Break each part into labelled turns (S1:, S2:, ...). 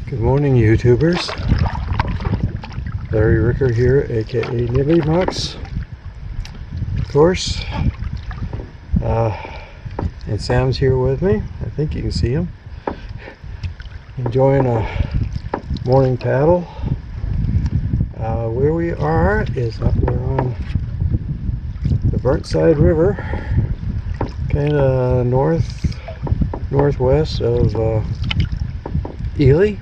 S1: Good morning, YouTubers. Larry Ricker here, aka Nibby Box, of course. And Sam's here with me. I think you can see him. Enjoying a morning paddle. Where we are is we're on the Burntside River, kind of northwest of Ely,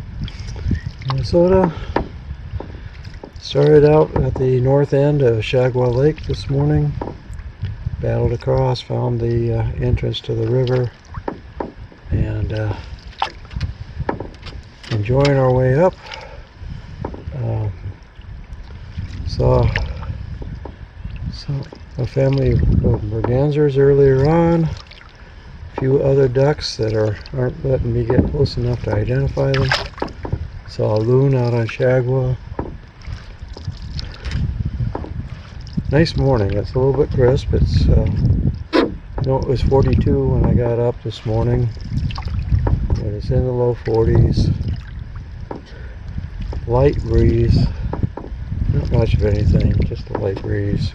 S1: Minnesota. Started out at the north end of Shagwa Lake this morning, paddled across, found the entrance to the river, and enjoying our way up. Saw a family of mergansers earlier on, a few other ducks that aren't letting me get close enough to identify them. Saw a loon out on Shagwa. Nice morning. It's a little bit crisp. It's it was 42 when I got up this morning, and it's in the low 40s. Light breeze. Not much of anything, just a light breeze.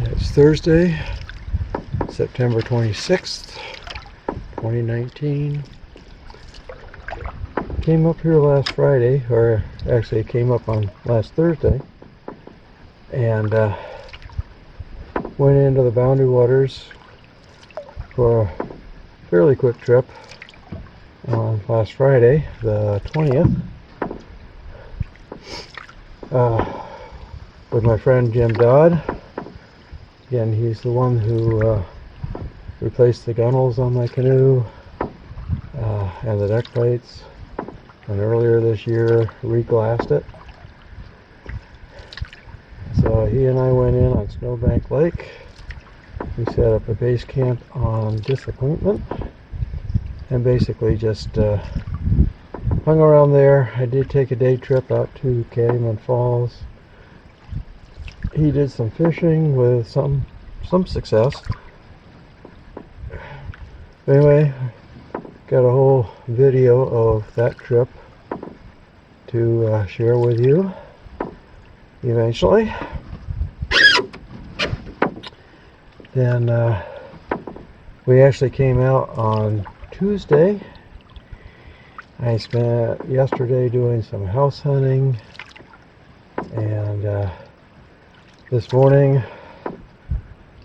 S1: It's Thursday, September 26th, 2019. Came up here last Friday, or actually came up on last Thursday, and went into the Boundary Waters for a fairly quick trip on last Friday, the 20th, with my friend Jim Dodd. Again, he's the one who replaced the gunnels on my canoe and the deck plates, and earlier this year reglassed it. So he and I went in on Snowbank Lake. We set up a base camp on Disappointment and basically just hung around there. I did take a day trip out to Calumet Falls. He did some fishing with some success. Anyway, got a whole video of that trip to share with you eventually. Then we actually came out on Tuesday. I spent yesterday doing some house hunting, and this morning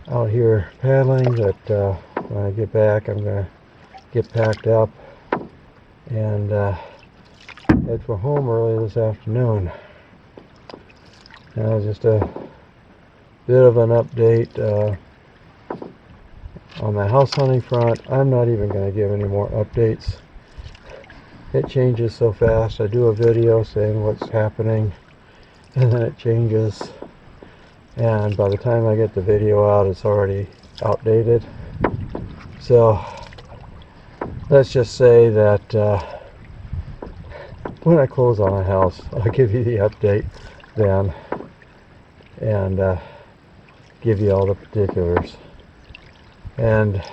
S1: out here paddling. But when I get back, I'm gonna get packed up and head for home early this afternoon. Just a bit of an update on the house hunting front. I'm not even going to give any more updates. It changes so fast. I do a video saying what's happening, and then it changes, and by the time I get the video out, it's already outdated. So let's just say that when I close on a house, I'll give you the update then, and give you all the particulars. And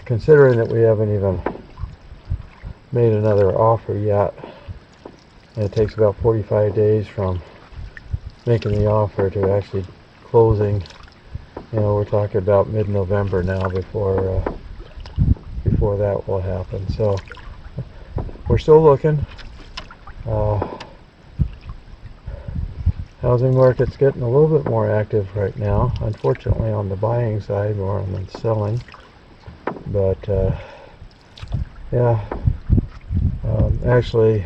S1: considering that we haven't even made another offer yet, and it takes about 45 days from making the offer to actually closing, we're talking about mid-November now before that will happen. So we're still looking. Housing market's getting a little bit more active right now, unfortunately on the buying side more than selling. But yeah, actually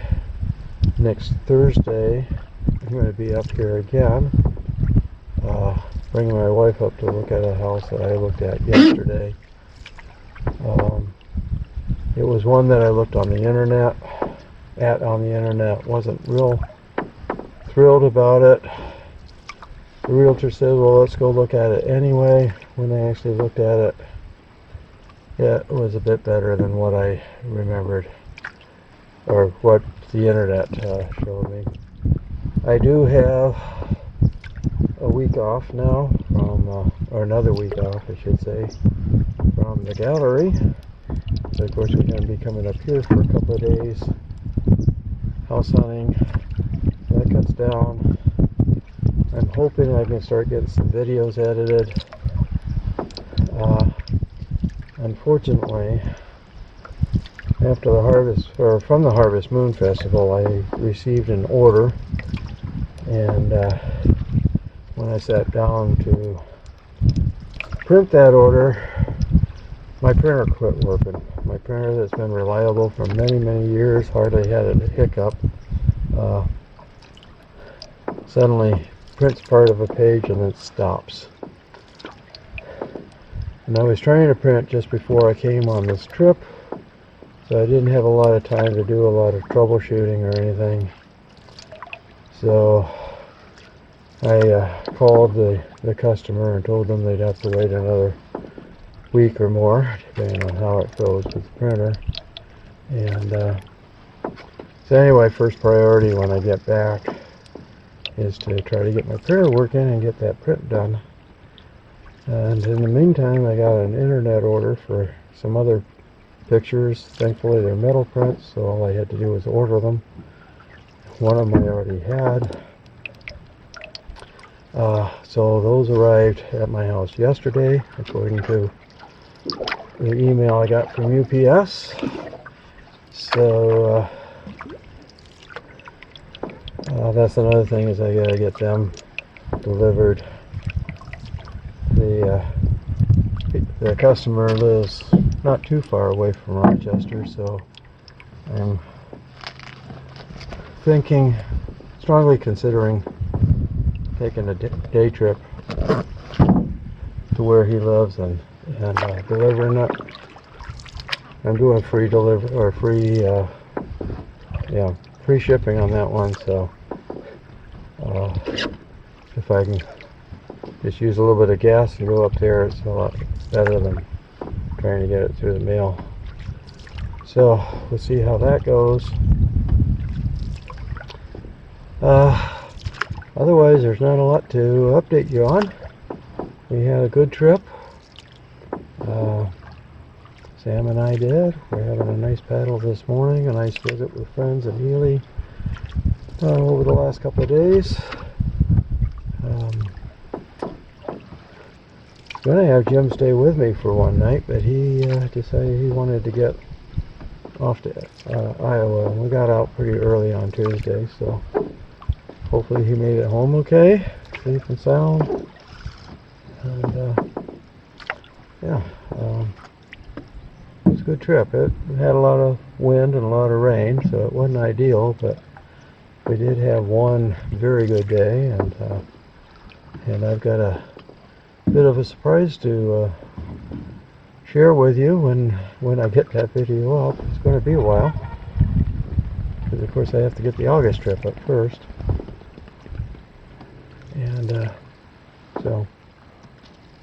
S1: next Thursday I'm going to be up here again, bringing my wife up to look at a house that I looked at yesterday. It was one that I looked on the internet, wasn't real thrilled about it. The realtor said, well, let's go look at it anyway. When they actually looked at it, it was a bit better than what I remembered, or what the internet showed me. I do have a week off now from, or another week off I should say, from the gallery, So of course we're going to be coming up here for a couple of days house hunting. That cuts down. I'm hoping I can start getting some videos edited. Unfortunately, after the harvest, or from the Harvest Moon Festival, I received an order, and when I sat down to print that order, my printer quit working. My printer that's been reliable for many, many years, hardly had a hiccup, suddenly prints part of a page and then stops. And I was trying to print just before I came on this trip, so I didn't have a lot of time to do a lot of troubleshooting or anything. So I called the customer and told them they'd have to wait another week or more, depending on how it goes with the printer. And so anyway, first priority when I get back is to try to get my printer working and get that print done. And in the meantime, I got an internet order for some other pictures. Thankfully, they're metal prints, so all I had to do was order them. One of them I already had. So those arrived at my house yesterday, according to the email I got from UPS. So that's another thing, is I gotta get them delivered. The customer lives not too far away from Rochester, so I'm strongly considering taking a day trip to where he lives and delivering it. I'm doing free delivery, or free shipping on that one, so if I can just use a little bit of gas and go up there, it's a lot better than trying to get it through the mail. So we'll see how that goes. Otherwise, there's not a lot to update you on. We had a good trip. Sam and I did. We're having a nice paddle this morning, a nice visit with friends in Ely over the last couple of days. Going to have Jim stay with me for one night, but he decided he wanted to get off to Iowa, and we got out pretty early on Tuesday, so hopefully he made it home okay, safe and sound. And it was a good trip. It had a lot of wind and a lot of rain, so it wasn't ideal, but we did have one very good day, and I've got a bit of a surprise to share with you when I get that video up. It's going to be a while, because of course I have to get the August trip up first. And so,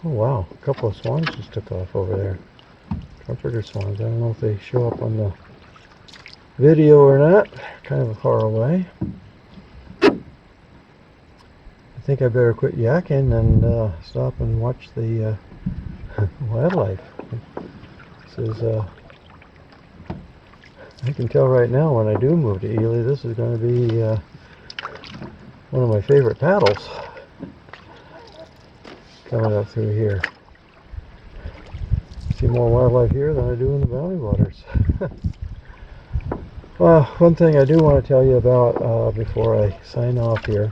S1: oh wow, a couple of swans just took off over there. Trumpeter swans. I don't know if they show up on the video or not. Kind of far away. I think I better quit yakking and stop and watch the wildlife. This is, I can tell right now when I do move to Ely, this is going to be one of my favorite paddles coming up through here. See more wildlife here than I do in the valley waters. Well, one thing I do want to tell you about before I sign off here.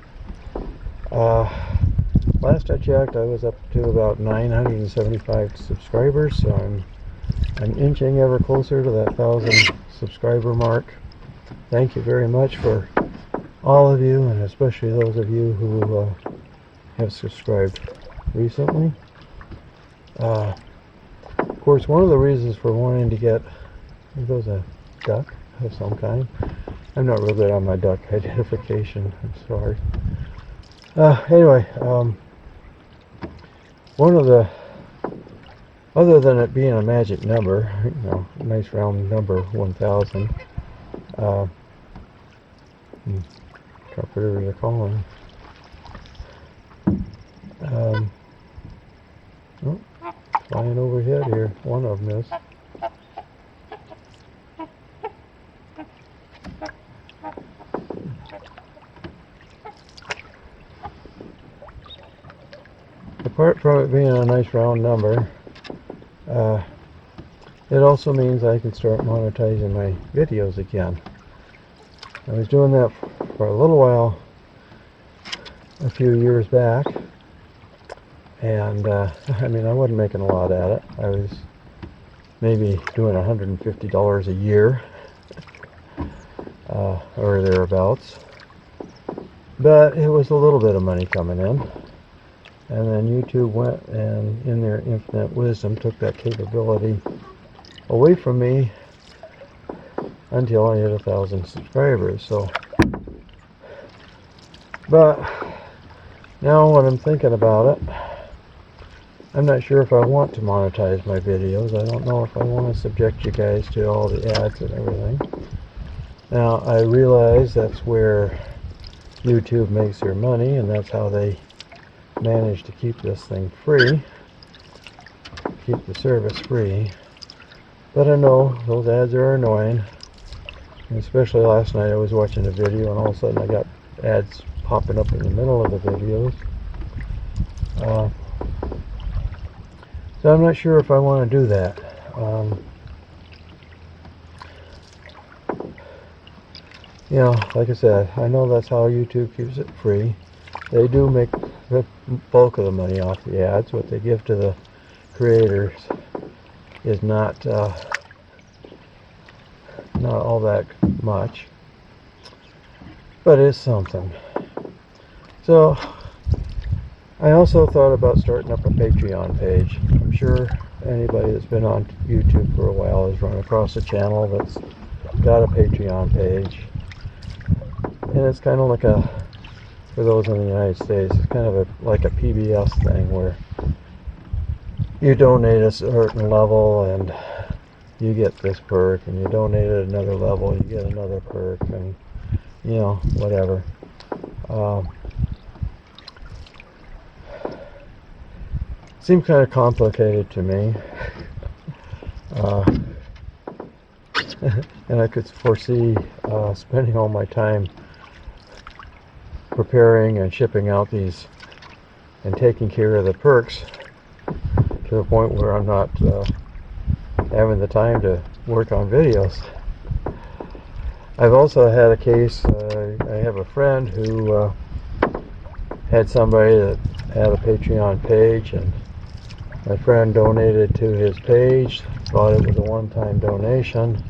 S1: Last I checked, I was up to about 975 subscribers, so I'm inching ever closer to that 1,000 subscriber mark. Thank you very much for all of you, and especially those of you who have subscribed recently. Of course, one of the reasons for wanting to get, there goes a duck of some kind. I'm not real good on my duck identification, I'm sorry. Anyway, one of the, other than it being a magic number, you know, a nice round number, 1,000, trumpeters are calling. Oh, flying overhead here, one of them is. apart from it being a nice round number, it also means I can start monetizing my videos again. I was doing that for a little while a few years back, and I mean, I wasn't making a lot at it. I was maybe doing $150 a year or thereabouts, but it was a little bit of money coming in. And then YouTube went and, in their infinite wisdom, took that capability away from me until I hit 1,000 subscribers. So, but now when I'm thinking about it, I'm not sure if I want to monetize my videos. I don't know if I want to subject you guys to all the ads and everything. Now, I realize that's where YouTube makes their money, and that's how they manage to keep this thing free, keep the service free. But I know those ads are annoying, and especially last night I was watching a video and all of a sudden I got ads popping up in the middle of the videos. So I'm not sure if I want to do that. You know, like I said, I know that's how YouTube keeps it free. They do make the bulk of the money off the ads. What they give to the creators is not all that much, but it's something. So I also thought about starting up a Patreon page. I'm sure anybody that's been on YouTube for a while has run across a channel that's got a Patreon page, and it's kind of like a, for those in the United States, it's kind of like a PBS thing where you donate a certain level and you get this perk, and you donate at another level, you get another perk, and you know, whatever. Seems kind of complicated to me. And I could foresee spending all my time preparing and shipping out these and taking care of the perks to the point where I'm not having the time to work on videos. I've also had a case, I have a friend who had somebody that had a Patreon page, and my friend donated to his page, thought it was a one-time donation,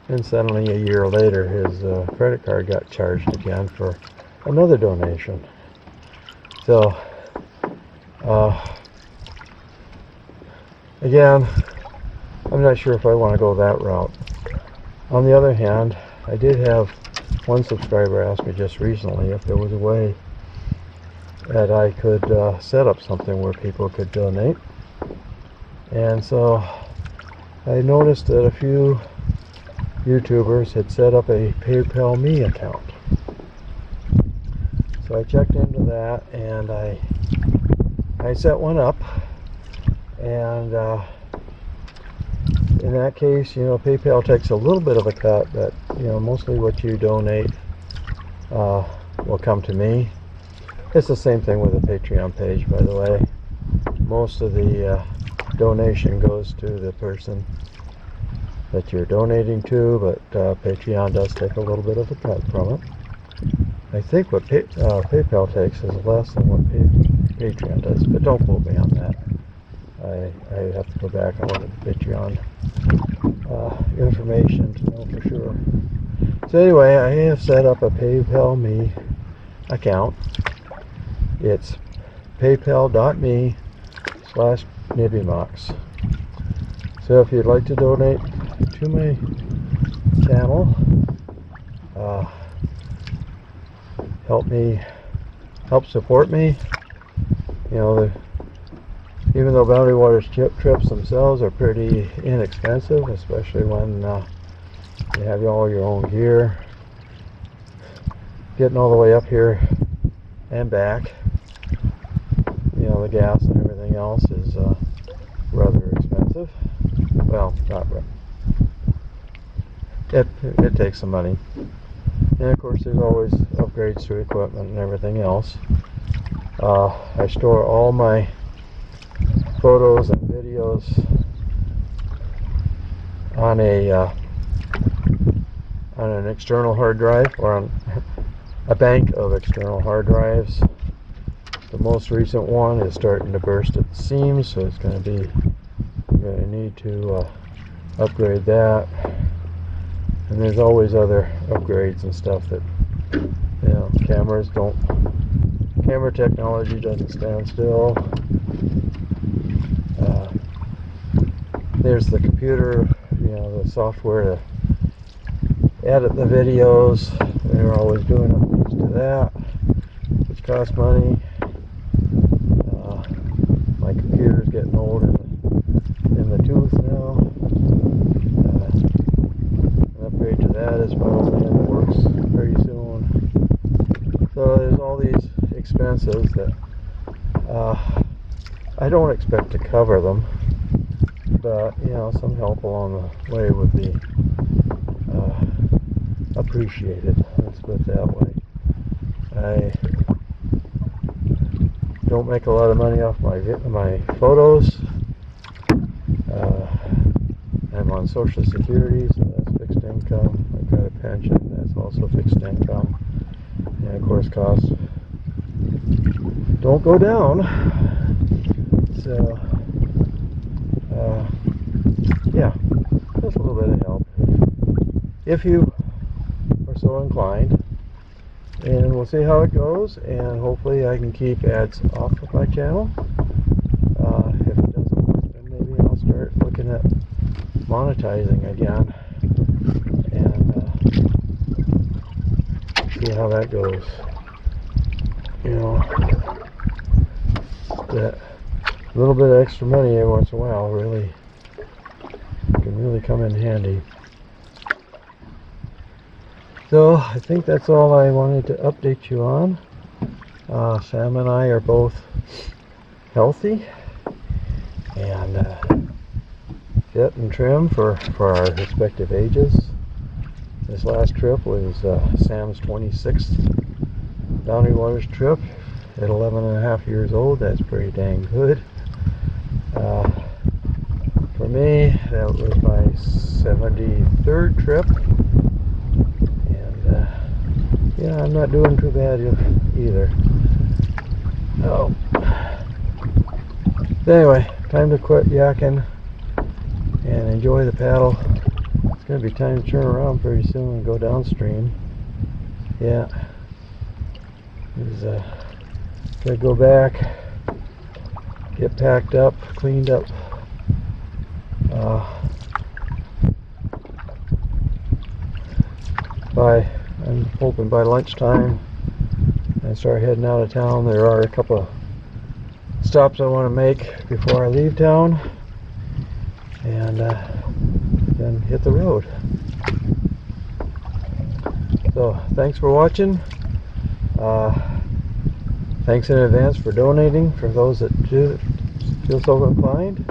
S1: and suddenly a year later his credit card got charged again for another donation. So again, I'm not sure if I want to go that route. On the other hand, I did have one subscriber ask me just recently if there was a way that I could set up something where people could donate. And so I noticed that a few YouTubers had set up a PayPal Me account. So I checked into that, and I set one up, and in that case, you know, PayPal takes a little bit of a cut, but you know, mostly what you donate will come to me. It's the same thing with the Patreon page, by the way. Most of the donation goes to the person that you're donating to, but Patreon does take a little bit of a cut from it. I think what PayPal takes is less than what Patreon does, but don't quote me on that. I have to go back and look at the Patreon information to know for sure. So anyway, I have set up a PayPal Me account. It's paypal.me/NibbyMox. So if you'd like to donate to my channel, help support me. You know, even though Boundary Waters trips themselves are pretty inexpensive, especially when you have all your own gear, getting all the way up here and back, you know, the gas and everything else is rather expensive. Well, not really. It takes some money. And of course there's always upgrades to equipment and everything else. I store all my photos and videos on an external hard drive, or on a bank of external hard drives. The most recent one is starting to burst at the seams, so it's going to need to upgrade that. And there's always other upgrades and stuff that, you know, camera technology doesn't stand still. There's the computer, you know, the software to edit the videos. They're always doing updates to that, which costs money. My computer's getting old in the tooth now. An upgrade to that is probably in the works very soon. So there's all these expenses that I don't expect to cover them, but you know, some help along the way would be appreciated. Let's put it that way. I don't make a lot of money off my photos. I'm on Social Security, so that's fixed income. I've got a pension, that's also fixed income. And of course, costs don't go down. So, yeah, just a little bit of help if you are so inclined. And we'll see how it goes, and hopefully I can keep ads off of my channel. If it doesn't work, then maybe I'll start looking at monetizing again and see how that goes. You know, that little bit of extra money every once in a while really can really come in handy. So I think that's all I wanted to update you on. Sam and I are both healthy and fit and trim for our respective ages. This last trip was Sam's 26th Boundary Waters trip at 11 and a half years old. That's pretty dang good. For me, that was my 73rd trip. Yeah, I'm not doing too bad either. Oh. Anyway, time to quit yakking and enjoy the paddle. It's going to be time to turn around pretty soon and go downstream. Yeah. Gotta go back, get packed up, cleaned up. I'm hoping by lunchtime and start heading out of town. There are a couple of stops I want to make before I leave town, and then hit the road. So thanks for watching. Thanks in advance for donating for those that do feel so inclined,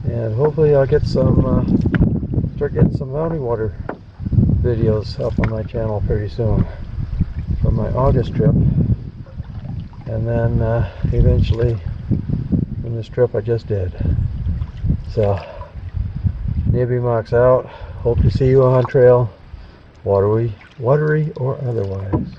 S1: and hopefully I'll get start getting some boundary water videos up on my channel pretty soon from my August trip, and then eventually from this trip I just did. So Nibby Mox out. Hope to see you on trail, watery or otherwise.